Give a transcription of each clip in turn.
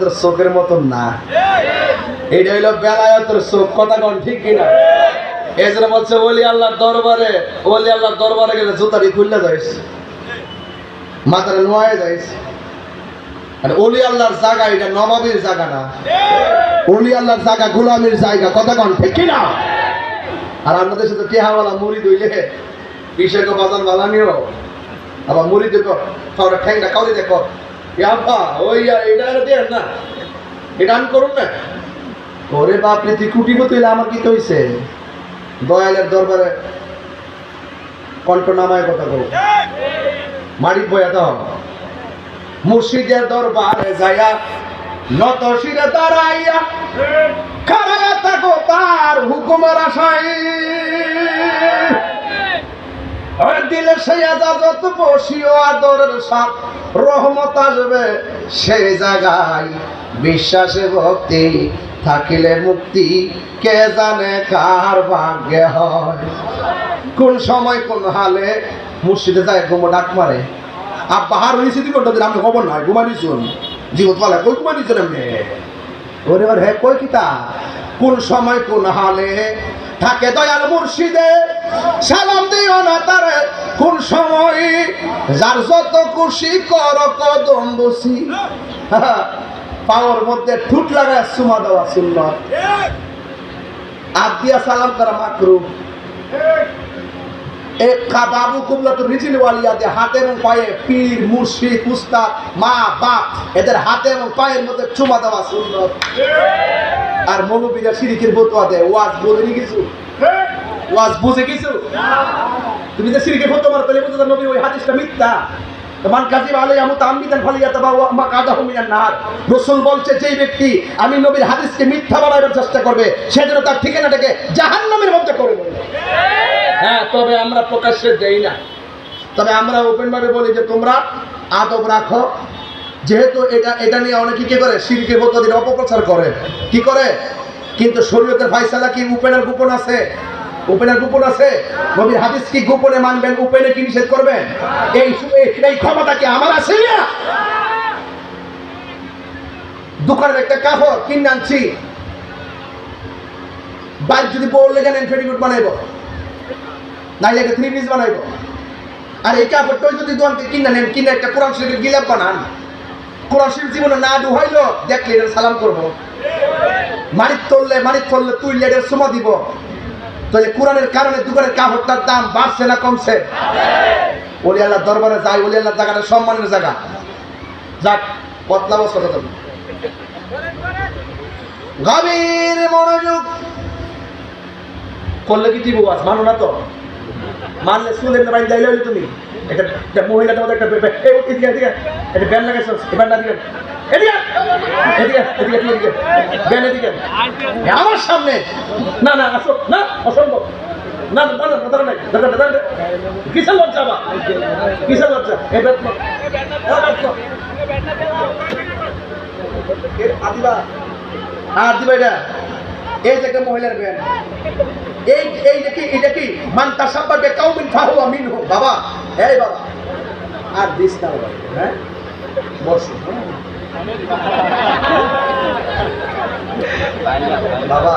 তোর চোখের মতন না, এটা হইলো বেলায়েতের চোখ। কথা কোন ঠিক কিনা? এই জন্য বলছে ওলি আল্লাহর দরবারে গেলে জুতারি খুললে যাইস, মাথায় নোয়ায় যাইস। আর ওলি আল্লাহর জায়গা এটা নবাবের জায়গা না, ওলি আল্লাহর জায়গা গোলামের জায়গা। কথা কোন ঠিক কিনা? আর আমাদের সাথে টেহাওয়ালা মুড়ি দইলে বিশেষ বাজান বালানিও আবার মুড়ি দেখো খাওয়া ঠ্যাংটা কাউরি দেখো আব্বা ওই এটা দেন না, এটা আমি করুন না। ওরে বাপরে তুই কুটিপতি হইলে আমার কি হইছে? দয়ালের দরবারে কণ্ঠ নামায় কথা বল, মারি বয়া দাও। মুর্শিদের দরবারে যাইয়া নত শিরে দাঁড়াইয়া খাড়াইয়া থাকো তার হুকুমের আশায়, দিলে সেই আজাজত বসিও আদরের সাথ রহমত আসবে সেই জায়গায়। বিশ্বাসে ভক্তি থাকিলে মুক্তি কে জানে কার ভাগ্যে হয়। কোন সময় কোন হালে মুর্শিদে যায় ঘুমো ডাক মারে, আব্বা হার হয়েছি তুই কোনটা দিন আমি খবর নয় ঘুমানিছুন জীবত পালা কই ঘুমানিছুন এমনি। ওরে বার হ্যাঁ কই কিতা কোন সময় কোন হালে থাকে দয়াল মুর্শিদে সালাম দিও না তারে কোন সময় যার যত খুশি কর কদম বসি। পাওয়ার মধ্যে ঠুট লাগায় সুমা দেওয়া সুন্নাত, আদ দিয়া সালাম করা মাকরুহ। এক বাবু কুবলাতুর রিজিল ওয়ালিয়াতে হাতে এবং পায়ে পীর মুর্শিদ উস্তাদ মা বাপ এদের হাতে এবং পায়ের মধ্যে চুমা দেওয়া সুন্নাত। আর মৌলবীরা শিরিকের ফতোয়া দেয়, ওয়াজ বলেনি কিছু, ওয়াজ বুঝে কিছু। তুমি যে শিরিকের ফতোয়া মারো তাহলে বুঝতে নবীর ওই হাদিসটা মিথ্যা। মান কাযিব আলাইহি মুতাআম্মিদান ফালিয়াতাবাওয়া মাকআদাহু মিনান নার। রাসূল বলছে যেই ব্যক্তি আমি নবীর হাদিসকে মিথ্যা বানানোর চেষ্টা করবে সেজন্য তার ঠিকানাটাকে জাহান্নামের মধ্যে করে দেবে। হ্যাঁ, তবে আমরা প্রকাশ্যে দেই না, তবে আমরা ওপেন ভাবে বলি যে তোমরা আদব রাখো। যেহেতু এটা নিয়ে অনেকে কি করে শিরকের ফতোয়া দিয়ে অপপ্রচার করে, কি করে? কিন্তু শরীয়তের ফায়সালা কি ওপেনের গোপন আছে? ওপেনের গোপন আছে? নবীর হাদিস কি গোপনে মানবেন, ওপেনে কি নিষেধ করবেন? এই ক্ষমতা কি আমার আছে না? দোকানের একটা কাপড় কিনে আনছি, বাইর যদি বললে জানেন পেটিকোট বানাইবো, নাইলে একটা 3 পিস বানাইবো। আর এই কাপড়টাই যদি দোকান থেকে কিনে নেন, কিনে একটা কোরআন শরীফের গিলাপ বানান, কোরআন শরীফ জীবনে না ডুহাইলো দেখলে এটা সালাম করবো। মারিত ধরলে তুই লেডের সুমা দিব। তাহলে কোরআনের কারণে দোকানের কাপড়টার দাম বাড়ছে না কমছে? ওলি আল্লাহর দরবারে যাই, ওলি আল্লাহর জায়গাটা সম্মানের জায়গা। যাক পতলা বস কথা বলি, গভীর মনোযোগ করলে কি দিব বাস মানো না তো? মানলে চুলের না বাইরে যাইলে হইলে তুমি এটা মহিলাটা মধ্যে একটা এদিকে এটা ব্যান লাগাইছ, এবার না দিকে এদিকে এদিকে এদিকে এদিকে ব্যান এদিকে আমার সামনে না না আসো না, অসম্ভব না না না কথা নাই দাদা কিসের লজ্জা বা কিসের লজ্জা? এবার আদিবা আর দিবা এটা এই যে একটা মহিলার ব্যান, এটা কি মান তাসাব্বা বিকাউমিন ফাহুয়া মিনহুম। বাবা এই বাবা আর দিস না বাবা, হ্যাঁ বসো বাবা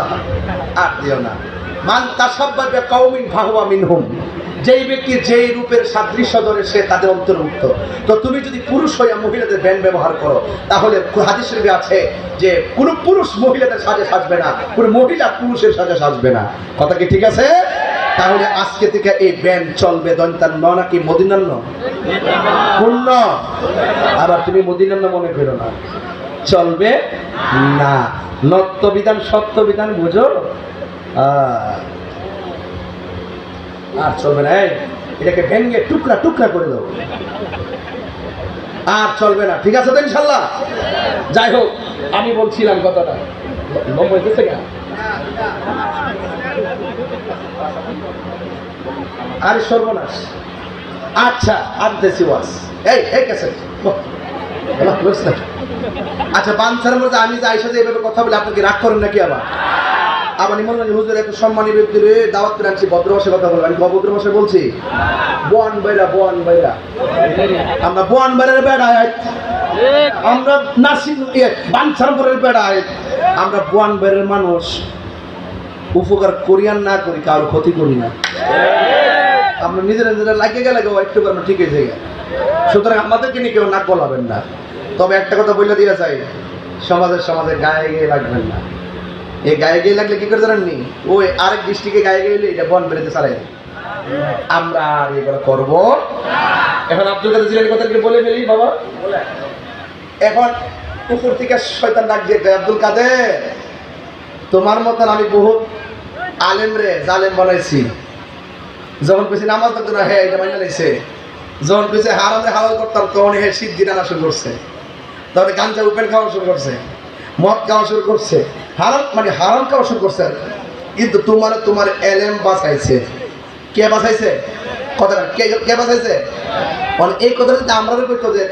আর দিও না। মান তাসাব্বা বিকাউমিন ফাহুয়া মিনহুম, যেই ব্যক্তি যেই রূপের সাদৃশ্য ধরে সে তাদের অন্তর্ভুক্ত। তো তুমি যদি পুরুষ হইয়া মহিলাদের ব্যান ব্যবহার করো তাহলে হাদিস শরীফে আছে যে কোন পুরুষ মহিলাদের সাজে সাজবে না, কোন মহিলা পুরুষের সাজে সাজবে না। কথা কি ঠিক আছে? তাহলে আজকে থেকে এই ব্যান চলবে দন্তার ন নাকি মদিনার ন? পূর্ণ। আবার তুমি মদিনার ন মনে করো না, চলবে না। নত্য বিধান সত্য বিধান বুঝো, আর চলবে না। এটাকে ভেঙে টুকরা টুকরা করে দাও, আর চলবে না। ঠিক আছে তো ইনশাল্লাহ? যাই হোক, আমি বলছিলাম কথাটা লম্বা হইতেছে কেন? আরে সর্বনাশ। আচ্ছা আনতেছি ওয়াজ, এই কাছে আচ্ছা বাঞ্ছার মধ্যে আমি যাই সাথে এভাবে কথা বলে আপনি কি রাগ করেন নাকি? আবার আবার মনে হয় হুজুর একটা সম্মানী ব্যক্তির দাওয়াত করে আনছি, ভদ্র ভাষায় কথা বলবো। আমি অভদ্র ভাষায় বলছি? বোয়ান বাইরা আমরা বোয়ান বাইরের বেড়া, আমরা নাসির বাঞ্ছারপুরের বেড়া, আমরা বোয়ান বাইরের মানুষ। উপকার করি আর না করি, কারোর ক্ষতি করি না। আমরা নিজেরা লাগিয়ে গেলে একটু আমরা ঠিক হয়ে যাই। সুতরাং আমাদেরকে নিয়ে কেউ নাক গলাবেন না। তবে একটা কথা বলে দিয়ে চাই, সমাজে গায়ে গিয়ে লাগবেন না। এই গায়ে গিয়ে লাগলে কি করে জানেননি? ওই আরেক ডিস্ট্রিক্টে গায়ে গেলে এটা বন বেরোতে চালাই। আমরা আর এগুলো করবো। এখন আব্দুল কাদের জিলানী কথাকে বলে ফেলি বাবা। এখন উপর থেকে শয়তান ডাক দিয়ে, আব্দুল কাদের তোমার মতন আমি বহুত আলেম রে জালেম বানাইছি। যখন পেয়েছি নামাজ থাকতো না, হ্যাঁ এটা মাইনা লাইছে। যখন পেয়েছে হারামে হালাল করতাম, তখন হ্যাঁ সিদ্ধি টানা শুরু করছে। তাহলে গাঞ্জা উপেন খাওয়া শুরু করছে, মদ খাওয়া শুরু করছে, হারাম খাওয়া শুরু করছে। কিন্তু তোমার এলেম বাঁচাইছে। কে বাঁচাইছে? কথাটা কে বাঁচাইছে? মানে এই কথা যদি আমরা করতো যে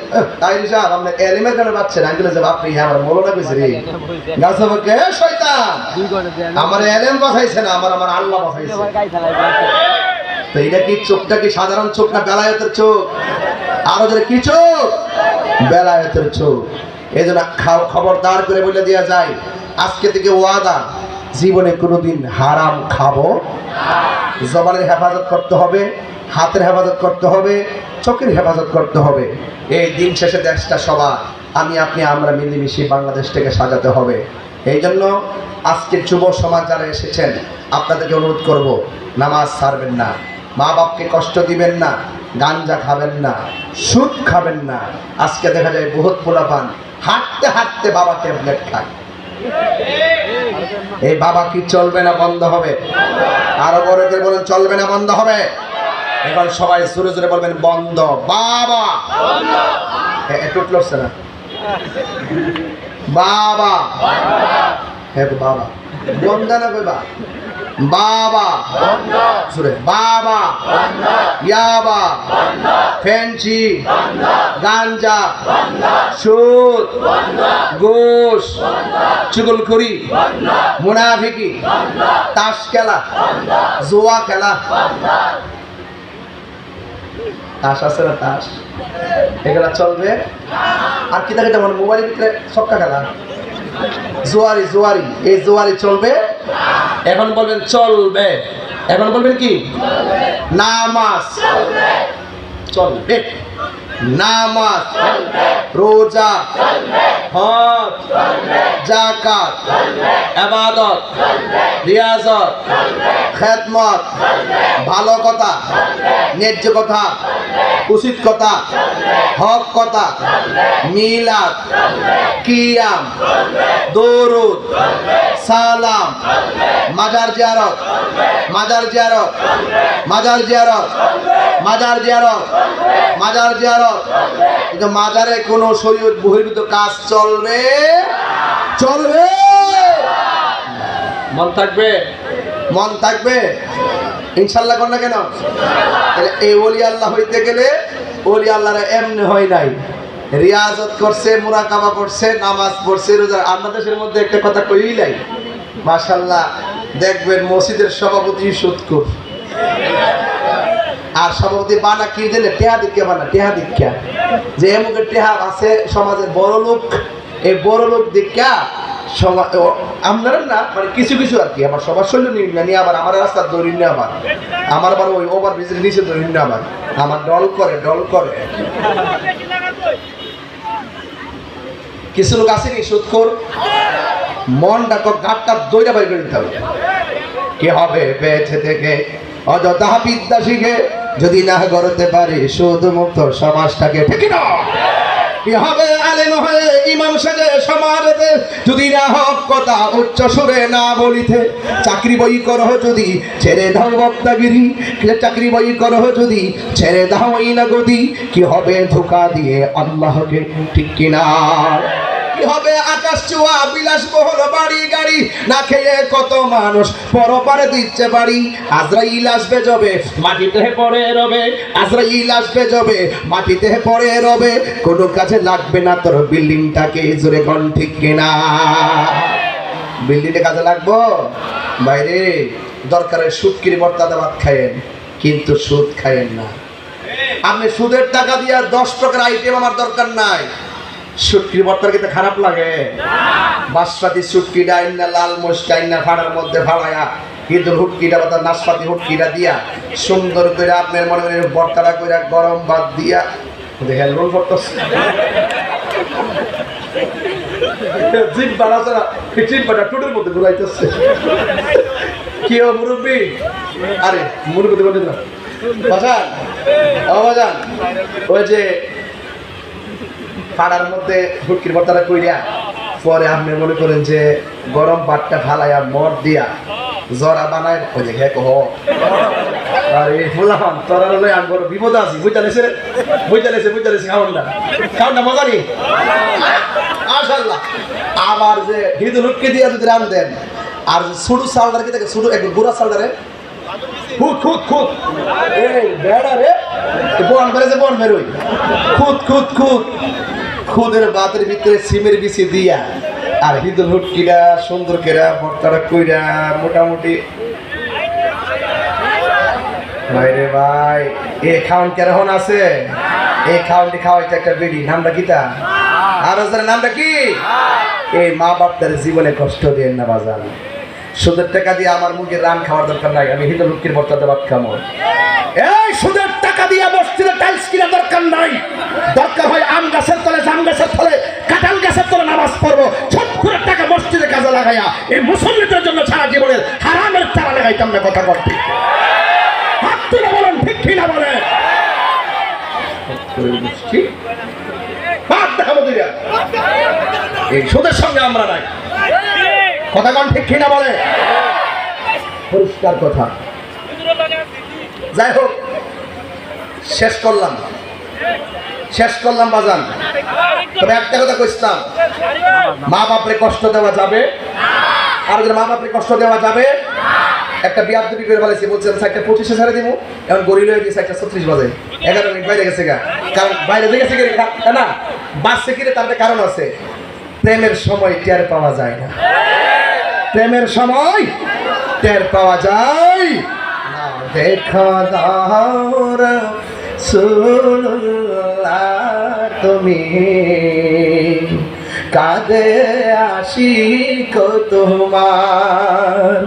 তাই সাহেব আপনার এলেমের কারণে বাঁচছেন, আমি বলে যে আপনি আমার মৌলানা কইছে রে গাছাবকে শয়তান, আমার এলেম বাঁচাইছে না, আমার আল্লাহ বাঁচাইছে। তো এটা কি চোখটা কি সাধারণ চোখ না বেলায়েতের চোখ? আরো যদি কি চোখ? বেলায়েতের চোখ। এই জন্য খবরদার করে বলে দেওয়া যায়, আজকে থেকে ওয়াদা, জীবনে কোনোদিন হারাম খাবো। জবানের হেফাজত করতে হবে, হাতের হেফাজত করতে হবে, চোখের হেফাজত করতে হবে। এই দিন শেষে দেশটা সবার আপনি আমরা মিলেমিশে বাংলাদেশটাকে সাজাতে হবে। এই জন্য আজকের যুব সমাজ যারা এসেছেন, আপনাদেরকে অনুরোধ করব, নামাজ ছাড়বেন না, মা বাপকে কষ্ট দিবেন না, গাঞ্জা খাবেন না, সুদ খাবেন না। আজকে দেখা যায় বহুত পোলাপান হাঁটতে হাঁটতে বাবা ট্যাবলেট খায়। এই বাবা কি চলবে না বন্ধ হবে? আরো বড় করে বলেন চলবে না বন্ধ হবে? এখন সবাই জোরে জোরে বলবেন বন্ধ। বাবা একটু লড়ছে না, বাবা হ্যাঁ বাবা বন্ধ না কইবা, বাবা জোরে, বাবা ইয়াবা, ফেন্সি, গাঞ্জা, সুদ, ঘুষ, চুগলখড়ি, মুনাফিকি, তাস খেলা, জুয়া খেলা। তাস আছে না? তাস এগুলা চলবে। আর কি থাকে যেমন মোবাইলের ভিতরে ছক্কা খেলা, জোয়ারি, এই জোয়ারি চলবে। এখন বলবেন চলবে। এখন বলবেন কি? নামাজ চলবে, নামাজ, রোজা, হজ, যাকাত, ইবাদত, রিয়াজত, খেদমত, ভালো কথা, ন্যায্য কথা, উচিত কথা, হক কথা, মিলাদ, কিয়াম, দরুদ, সালাম, মাজার জিয়ারত, মাজার জিয়ারত, মাজার জিয়ারত, মাজার জিয়ারত, মাজার জিয়ারত। কিন্তু মাজারে কোনো শরীয়ত বহির্ভূত কাজ চলবে? চলবে? মন থাকবে? মন থাকবে ইনশাল্লাহ। কর না কেন? এই ওলি আল্লাহ হইতে গেলে ওলি আল্লাহরা এমনি হয় নাই, রিয়াজত করছে, মুরাকাবা করছে, নামাজ পড়ছে, রোজা। আমাদের দেশের মধ্যে একটা কথা কইই নাই, মাশাআল্লাহ দেখবেন মসজিদের সভাপতি সুদখোর, আর সভাপতি বানা কি দিলে টেহা দীক্ষা বানা, টেহা দীক্ষা, যে এমুকের টেহা আছে সমাজের বড় লোক, এই বড় লোক দীক্ষা আপনারা না মানে কিছু কিছু আর কি আমার সবার শৈল নিয়ে আবার আমার রাস্তার দৌড়ি নিয়ে আমার আবার ওই ওভার ব্রিজের নিচে দৌড়ি নিয়ে আমার ডল করে কিছু লোক আসেনি সুদখোর, মন ডাকো গাঁটটা দইটা বাইর করে দিতে হবে। কি হবে বেঁচে থেকে অযথা বিদ্যা শিখে যদি না গড়তে পারি সুদ মুক্ত সমাজটাকে? ঠিক না? কি হবে আলেম হয়ে ইমাম সাজে সমাজে যদি না হক কথা উচ্চ সুরে না বলিতে? চাকরি বই করো যদি ছেড়ে দাও বক্তাগিরি, চাকরি বই করো যদি ছেড়ে দাও এই না গদি, কি হবে ধোঁকা দিয়ে আল্লাহকে? ঠিক কিনা? কি হবে আকাশ চুয়া বিলাসবহুল বাড়ি গাড়ি, না খেয়ে কত মানুষ পরপারে দিচ্ছে বাড়ি। আজরাইল আসবে যবে মাটিতে পড়ে রবে, আজরাইল আসবে যবে মাটিতে পড়ে রবে, কোনো কাজে লাগবে না তোর বিল্ডিংটাকে। জোরে কোন ঠিক কিনা? বিল্ডিংয়ে কাজে লাগবো বাইরে দরকারে সুদকির বর্তাতে ভাত খায়েন, কিন্তু সুদ খায়েন না। আপনি সুদের টাকা দিয়ে 10 টাকার আইটেম আমার দরকার নাই। সুটকির বর্তার কিন্তু খারাপ লাগে? বাসপাতি সুটকি ডাইন না লাল মোস্টাইন না ফাড়ার মধ্যে ফাড়ায়া কিন্তু হুটকিটা বা নাশপাতি হুটকিটা দিয়া সুন্দর করে আপনার মনে মনে বর্তাটা করে গরম ভাত দিয়া দেখেন রোল করতেছে। জিম বাড়াছে না, জিম বাড়া টুটের মধ্যে ঘুরাইতেছে। কি ও মুরব্বী? আরে মুরব্বী বলতে না বাজান, ও বাজান, ওই যে পাড়ার মধ্যে হুটকির বর্তাটা কইরা পরে আপনি মনে করেন যে গরম ভাতটা ফালাইয়া মর দিয়া জরা বানায় ওই যে ঘেক হ। আরে ফুলাম তোরা লই আমি বড় বিপদ আছি, বুঝালেছে বুঝালেছে খাওয়ানটা মজা নি মাশাআল্লাহ। আবার যে হিদুল হুটকি দিয়া যদি রান দেন আর সুডু সালদার কি থাকে সুডু এক গুড়া সালদারে খুদ খুদ খুদ এই বেড়া রে বন বেরে যে বন বেরোই খুদ খুদ খুদ খুদের বাতের ভিতরে সিমের বিচি দিয়া আর হিদুল হুটকিরা সুন্দর কেরা ভর্তাটা কইরা মোটামুটি ভাইরে ভাই এ খাওয়ান কেরহন আছে? এই খাওয়ানটি খাওয়াইতে একটা বেডি, নামটা কিতা? আর নামটা কি? এই মা বাপদের জীবনে কষ্ট দেন না বাজান। সুদের টাকা দিয়ে আমার মুখের রান খাওয়ার দরকার নাই, আমি হিদুল হুটকির ভর্তাতে ভাত খামো। এই সুদের টাকা দিয়ে মসজিদে টাইলস কিনা দরকার নাই, দরকার হয় আম গাছের তলে, জাম গাছের তলে, কাঁঠাল গাছের তলে নামাজ পড়বো। সব করে টাকা মসজিদে কাজে লাগাইয়া এই মুসল্লিদের জন্য সারা জীবনের হারামের চারা লাগাইতাম না। কথা করতে হাত তুলে বলেন ঠিক কিনা বলেন? এই সুদের সঙ্গে আমরা নাই। কথা কন ঠিক কিনা বলে? পরিষ্কার কথা। যাই হোক শেষ করলাম বাজান। তবে একটা কথা কইছিলাম, মা বাপরে কষ্ট দেওয়া যাবে আর মা বাপরে কষ্ট দেওয়া যাবে। একটা বিয়ার দুটি করে বলেছি, বলছেন 4:25 ছাড়ে দিব, এখন গড়ি লয়ে দিয়ে 4:36 বাজে, 11 মিনিট বাইরে গেছে গা। কারণ বাইরে গেছে না বাসছে কিরে, তার কারণ আছে। প্রেমের সময় টের পাওয়া যায় না, প্রেমের সময় টের পাওয়া যায় না। দেখা দাও রাসূলুল্লাহ তুমি কাঁদে আশিক তোমার,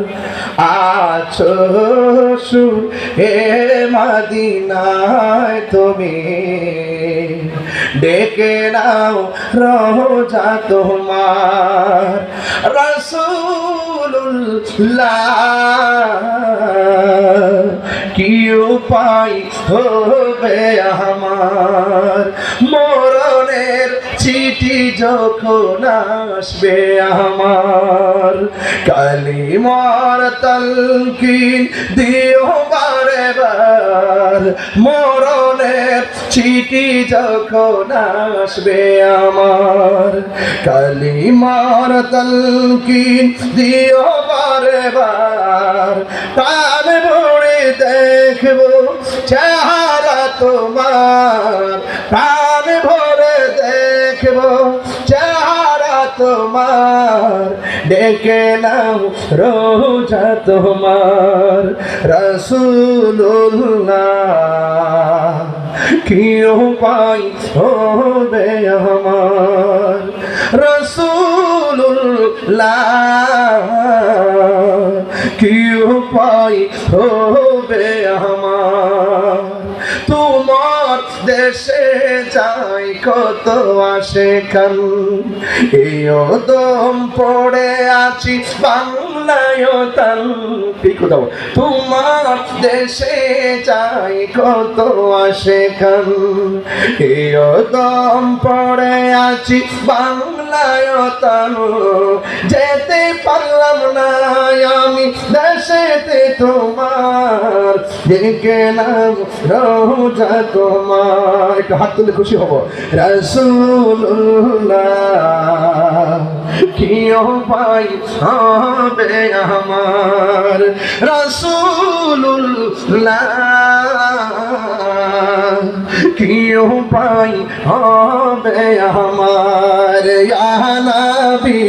আছো হে মদিনায় তুমি, ডেকে নাও রোজা তোমার। রাসূলুল্লাহ কি উপায় হবে আমার, মরণের চিঠি যখন আসবে আমার, কালিমার তালকিন দিও বারে বার, মরণের চিঠি যখন আসবে আমার, কালিমার তালকিন দিও বারে বার, প্রাণ ভরে দেখবো চেহারা তোমার, প্রাণ ভরে দেখবো চেহারা তোমার, ডেকে নাও রোজা তোমার। রাসূলুল্লাহ কি উপায় হবে আমার, রাসূলুল্লাহ কি উপায় হবে আমার, তোমার দেশে যাই কত আশেকান, এই দম পড়ে আছি বাংলায় তান, তোমার দেশে যাই কত আশেকান, এই দম পড়ে আছি বাংলায় তান, যেতে পারলাম না আমি দেশেতে তোমার, দেখে নাম রোজা তোমার। একটু হাত তুলে খুশি হব। রাসূলুল্লাহ কি উপায় হবে আমার, রাসূলুল্লাহ কি উপায় হবে আমার, ইয়া নবী